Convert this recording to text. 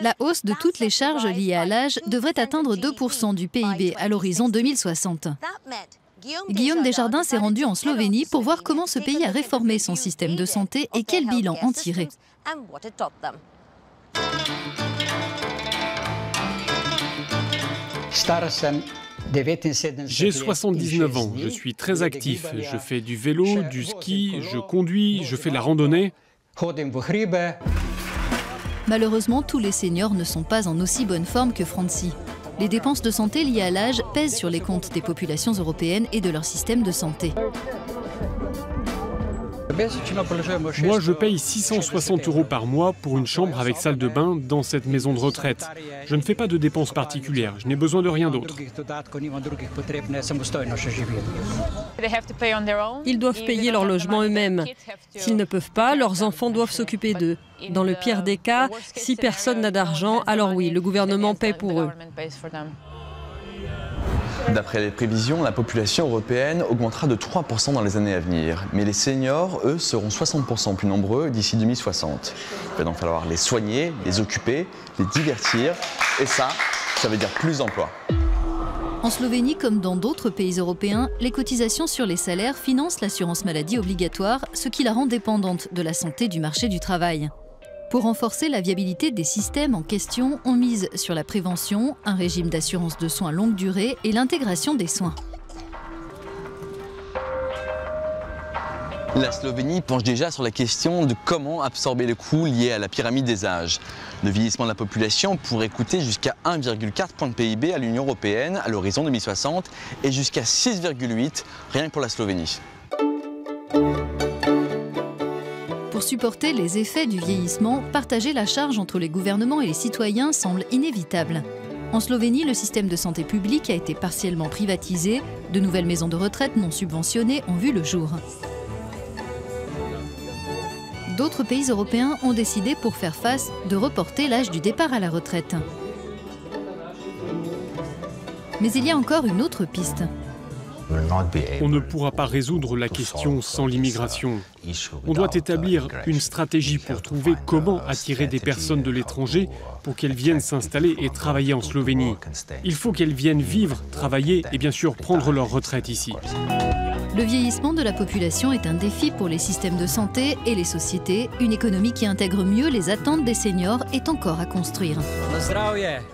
La hausse de toutes les charges liées à l'âge devrait atteindre 2% du PIB à l'horizon 2060. Guillaume Desjardins s'est rendu en Slovénie pour voir comment ce pays a réformé son système de santé et quel bilan en tirer. J'ai 79 ans, je suis très actif. Je fais du vélo, du ski, je conduis, je fais de la randonnée. Malheureusement, tous les seniors ne sont pas en aussi bonne forme que Franci. Les dépenses de santé liées à l'âge pèsent sur les comptes des populations européennes et de leur système de santé. Moi, je paye 660 € par mois pour une chambre avec salle de bain dans cette maison de retraite. Je ne fais pas de dépenses particulières, je n'ai besoin de rien d'autre. Ils doivent payer leur logement eux-mêmes. S'ils ne peuvent pas, leurs enfants doivent s'occuper d'eux. Dans le pire des cas, si personne n'a d'argent, alors oui, le gouvernement paie pour eux. D'après les prévisions, la population européenne augmentera de 3% dans les années à venir. Mais les seniors, eux, seront 60% plus nombreux d'ici 2060. Il va donc falloir les soigner, les occuper, les divertir. Et ça veut dire plus d'emplois. En Slovénie, comme dans d'autres pays européens, les cotisations sur les salaires financent l'assurance maladie obligatoire, ce qui la rend dépendante de la santé du marché du travail. Pour renforcer la viabilité des systèmes en question, on mise sur la prévention, un régime d'assurance de soins longue durée et l'intégration des soins. La Slovénie penche déjà sur la question de comment absorber les coûts liés à la pyramide des âges. Le vieillissement de la population pourrait coûter jusqu'à 1,4 point de PIB à l'Union européenne à l'horizon 2060 et jusqu'à 6,8 rien que pour la Slovénie. Pour supporter les effets du vieillissement, partager la charge entre les gouvernements et les citoyens semble inévitable. En Slovénie, le système de santé publique a été partiellement privatisé. De nouvelles maisons de retraite non subventionnées ont vu le jour. D'autres pays européens ont décidé, pour faire face, de reporter l'âge du départ à la retraite. Mais il y a encore une autre piste. On ne pourra pas résoudre la question sans l'immigration. On doit établir une stratégie pour trouver comment attirer des personnes de l'étranger pour qu'elles viennent s'installer et travailler en Slovénie. Il faut qu'elles viennent vivre, travailler et bien sûr prendre leur retraite ici. Le vieillissement de la population est un défi pour les systèmes de santé et les sociétés. Une économie qui intègre mieux les attentes des seniors est encore à construire.